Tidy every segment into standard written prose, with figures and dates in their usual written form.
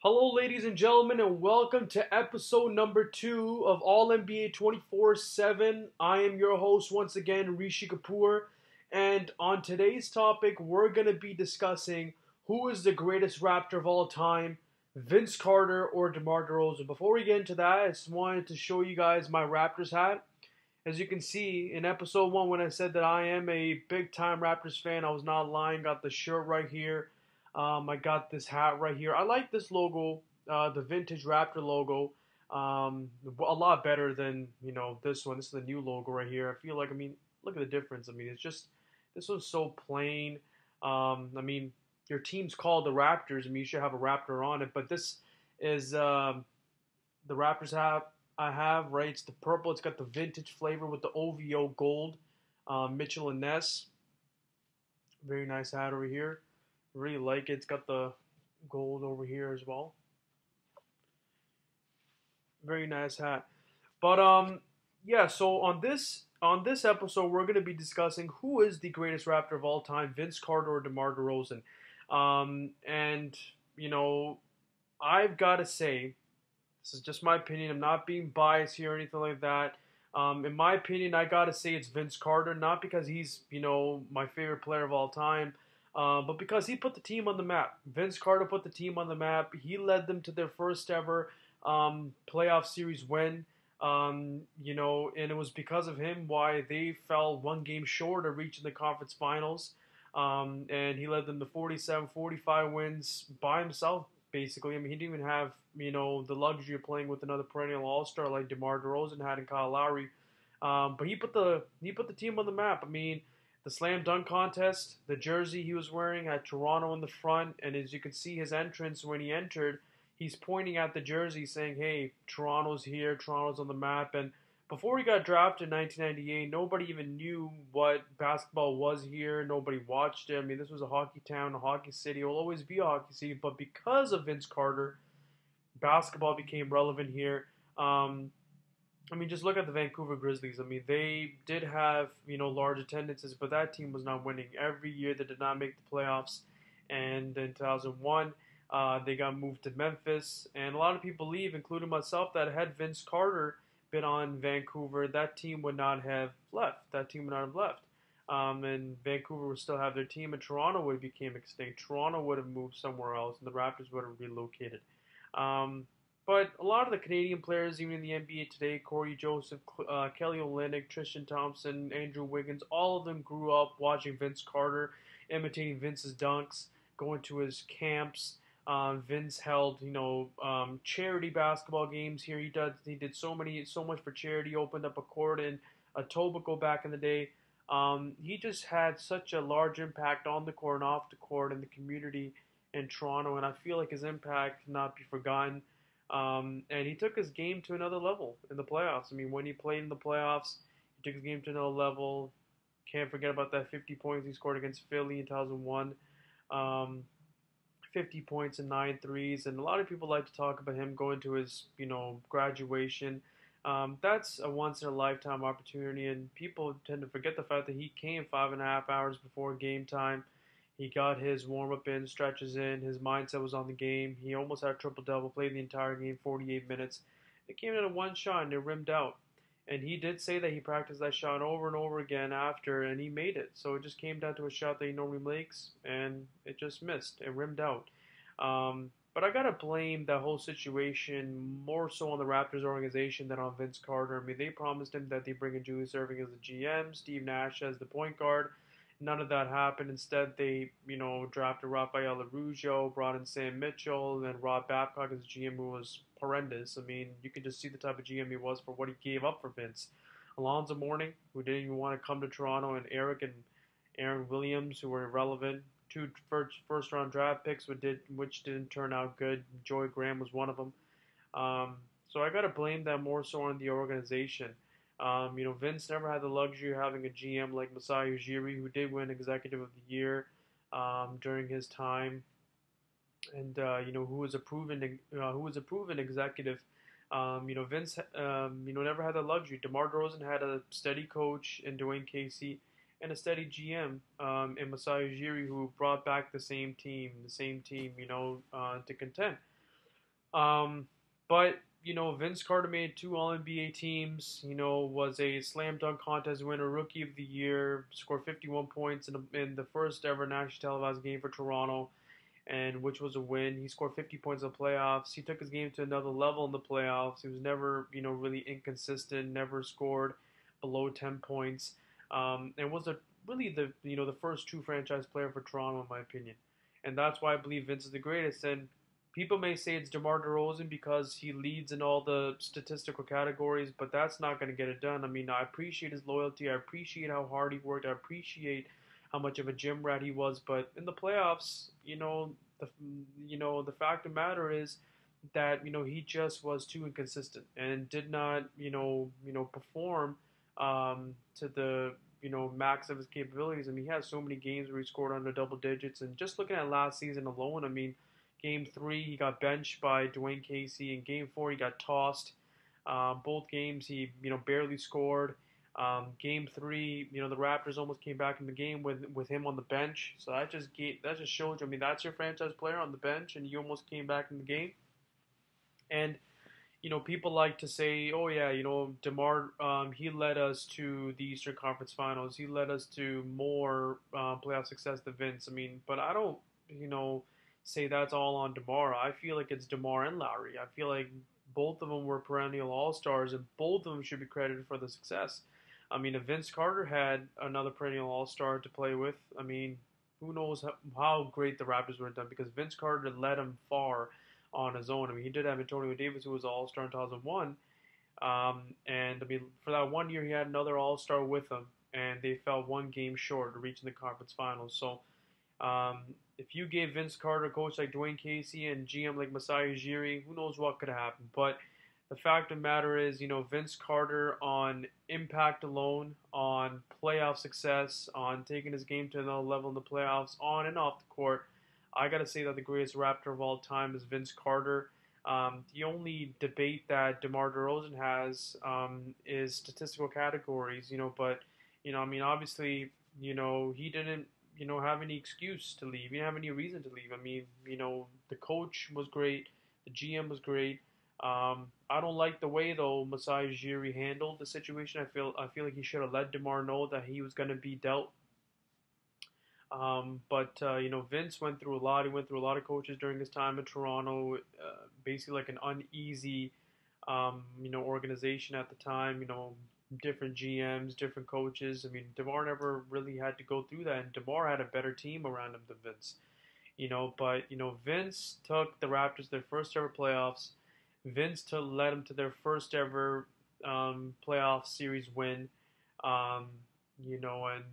Hello, ladies and gentlemen, and welcome to episode number 2 of All NBA 24/7. I am your host once again, Rishi Kapoor, and on today's topic, we're going to be discussing who is the greatest Raptor of all time, Vince Carter or DeMar DeRozan. Before we get into that, I just wanted to show you guys my Raptors hat. As you can see in episode 1, when I said that I am a big time Raptors fan, I was not lying. Got the shirt right here. I got this hat right here. I like this logo, the vintage Raptor logo, a lot better than this one. This is the new logo right here. I feel like look at the difference. It's just this one's so plain. Your team's called the Raptors. You should have a Raptor on it, but this is the Raptors have. I have right. It's the purple. It's got the vintage flavor with the OVO gold. Mitchell and Ness. Very nice hat over here. Really like it. It's got the gold over here as well. Very nice hat. But yeah, so on this episode we're going to be discussing who is the greatest Raptor of all time, Vince Carter or DeMar DeRozan. And I've got to say, this is just my opinion. I'm not being biased here or anything like that. In my opinion, I got to say it's Vince Carter, not because he's my favorite player of all time. But because he put the team on the map. Vince Carter put the team on the map. He led them to their first ever playoff series win. And it was because of him why they fell one game short of reaching the conference finals. And he led them to 47, 45 wins by himself, basically. He didn't even have, the luxury of playing with another perennial all-star like DeMar DeRozan had and Kyle Lowry. But he put the team on the map. The slam dunk contest, the jersey he was wearing had Toronto in the front, and as you can see his entrance when he entered, he's pointing at the jersey saying, hey, Toronto's here, Toronto's on the map. And before he got drafted in 1998, nobody even knew what basketball was here. Nobody watched it. This was a hockey town, a hockey city. It will always be a hockey city. But because of Vince Carter, basketball became relevant here. Just look at the Vancouver Grizzlies. They did have, large attendances, but that team was not winning. Every year they did not make the playoffs. And in 2001, they got moved to Memphis. And a lot of people believe, including myself, that had Vince Carter been on Vancouver, that team would not have left. And Vancouver would still have their team, and Toronto would have became extinct. Toronto would have moved somewhere else, and the Raptors would have relocated. But a lot of the Canadian players, even in the NBA today, Corey Joseph, Kelly Olynyk, Tristan Thompson, Andrew Wiggins, all of them grew up watching Vince Carter, imitating Vince's dunks, going to his camps. Vince held, charity basketball games here. He did so much for charity. He opened up a court in Etobicoke back in the day. He just had such a large impact on the court and off the court in the community in Toronto, and I feel like his impact cannot be forgotten. And he took his game to another level in the playoffs. When he played in the playoffs, he took his game to another level. Can't forget about that 50 points he scored against Philly in 2001. 50 points and 9 threes. And a lot of people like to talk about him going to his, graduation. That's a once-in-a-lifetime opportunity, and people tend to forget the fact that he came 5.5 hours before game time. He got his warm-up in, stretches in, his mindset was on the game. He almost had a triple-double, played the entire game, 48 minutes. It came in at one shot, and it rimmed out. And he did say that he practiced that shot over and over again after, and he made it. So it just came down to a shot that he normally makes, and it just missed. It rimmed out. But I got to blame that whole situation more so on the Raptors organization than on Vince Carter. They promised him that they bring in Julius Erving as the GM, Steve Nash as the point guard. None of that happened. Instead, they, drafted Rafael Araujo, brought in Sam Mitchell, and Rob Babcock as GM, who was horrendous. You can just see the type of GM he was for what he gave up for Vince. Alonzo Mourning, who didn't even want to come to Toronto, and Eric and Aaron Williams, who were irrelevant. 2 first-round draft picks, which didn't turn out good. Joey Graham was one of them. So I got to blame that more so on the organization. Vince never had the luxury of having a GM like Masai Ujiri, who did win Executive of the Year during his time, and who was a proven executive. Vince never had the luxury. DeMar DeRozan had a steady coach in Dwayne Casey and a steady GM in Masai Ujiri, who brought back the same team, to contend. Um, but Vince Carter made two All NBA teams. Was a slam dunk contest winner, Rookie of the Year, scored 51 points in the first ever nationally televised game for Toronto, and which was a win. He scored 50 points in the playoffs. He took his game to another level in the playoffs. He was never, really inconsistent. Never scored below 10 points, and was really the first true franchise player for Toronto, in my opinion. And that's why I believe Vince is the greatest. And people may say it's DeMar DeRozan because he leads in all the statistical categories, but that's not going to get it done. I mean, I appreciate his loyalty. I appreciate how hard he worked. I appreciate how much of a gym rat he was. But in the playoffs, the fact of the matter is that he just was too inconsistent and did not perform to the max of his capabilities. I mean, he has so many games where he scored under double digits, and just looking at last season alone, I mean, Game 3 he got benched by Dwayne Casey. In Game 4 he got tossed. Both games he barely scored. Game 3, the Raptors almost came back in the game with him on the bench. So that just shows you. I mean, that's your franchise player on the bench, and you almost came back in the game. And people like to say, oh yeah, DeMar, he led us to the Eastern Conference Finals. He led us to more playoff success than Vince. I mean, but I don't, say that's all on DeMar. I feel like it's DeMar and Lowry. I feel like both of them were perennial All Stars, and both of them should be credited for the success. I mean, if Vince Carter had another perennial All Star to play with, I mean, who knows how great the Raptors would have done, because Vince Carter led them far on his own. I mean, he did have Antonio Davis, who was All Star in 2001. And I mean, for that 1 year, he had another All Star with him, and they fell one game short of reaching the conference finals. So, if you gave Vince Carter a coach like Dwayne Casey and GM like Masai Ujiri, who knows what could happen. But the fact of the matter is, Vince Carter on impact alone, on playoff success, on taking his game to another level in the playoffs, on and off the court, I got to say that the greatest Raptor of all time is Vince Carter. The only debate that DeMar DeRozan has is statistical categories, but, I mean, obviously, he didn't, have any excuse to leave. He didn't have any reason to leave. I mean, the coach was great. The GM was great. I don't like the way, though, Masai Ujiri handled the situation. I feel like he should have let DeMar know that he was going to be dealt. But Vince went through a lot. He went through a lot of coaches during his time in Toronto. Basically, like an uneasy, organization at the time. Different GMs, different coaches. I mean, DeMar never really had to go through that, and DeMar had a better team around him than Vince. But Vince took the Raptors to their first ever playoffs. Vince led them to their first ever playoff series win. Um, and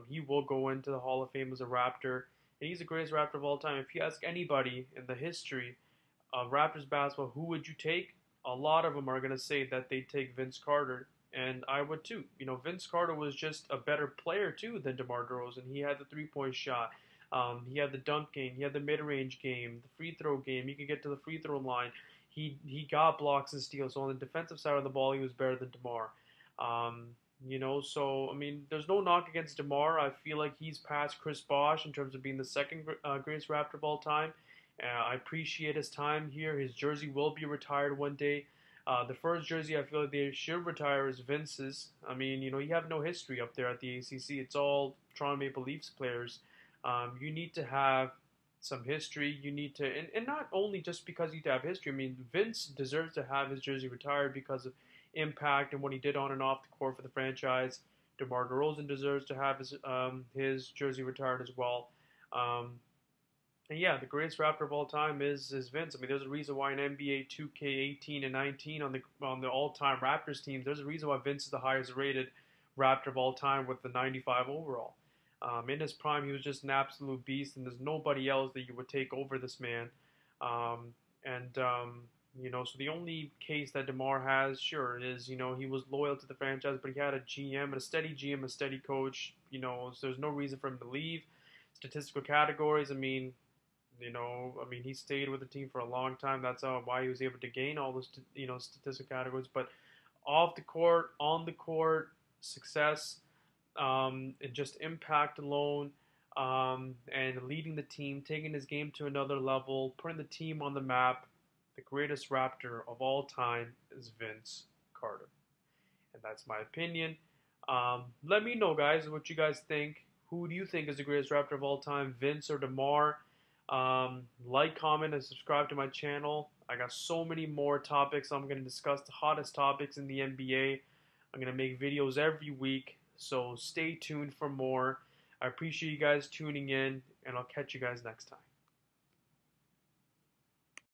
he will go into the Hall of Fame as a Raptor. And he's the greatest Raptor of all time. If you ask anybody in the history of Raptors basketball, who would you take? A lot of them are going to say that they take Vince Carter, and I would too. Vince Carter was just a better player too than DeMar DeRozan. He had the three-point shot. He had the dunk game. He had the mid-range game, the free throw game. He could get to the free throw line. He got blocks and steals. So on the defensive side of the ball, he was better than DeMar. So I mean, there's no knock against DeMar. I feel like he's past Chris Bosh in terms of being the second greatest Raptor of all time. I appreciate his time here. His jersey will be retired one day. The first jersey I feel like they should retire is Vince's. I mean, you have no history up there at the ACC. It's all Toronto Maple Leafs players. You need to have some history. You need to, and not only just because you need to have history. I mean, Vince deserves to have his jersey retired because of impact and what he did on and off the court for the franchise. DeMar DeRozan deserves to have his jersey retired as well. And yeah, the greatest Raptor of all time is Vince. I mean, there's a reason why in NBA 2K18 and 19 on the all-time Raptors teams, there's a reason why Vince is the highest rated Raptor of all time with the 95 overall. In his prime, he was just an absolute beast, and there's nobody else that you would take over this man. So the only case that DeMar has, sure, is, he was loyal to the franchise, but he had a GM, a steady coach, so there's no reason for him to leave. Statistical categories, I mean, he stayed with the team for a long time. That's why he was able to gain all those, statistical categories. But off the court, on the court, success, and just impact alone, and leading the team, taking his game to another level, putting the team on the map. the greatest Raptor of all time is Vince Carter. And that's my opinion. Let me know, guys, what you guys think. Who do you think is the greatest Raptor of all time, Vince or Demar? Like, comment, and subscribe to my channel. I got so many more topics. I'm going to discuss the hottest topics in the NBA. I'm going to make videos every week, so stay tuned for more. I appreciate you guys tuning in, and I'll catch you guys next time.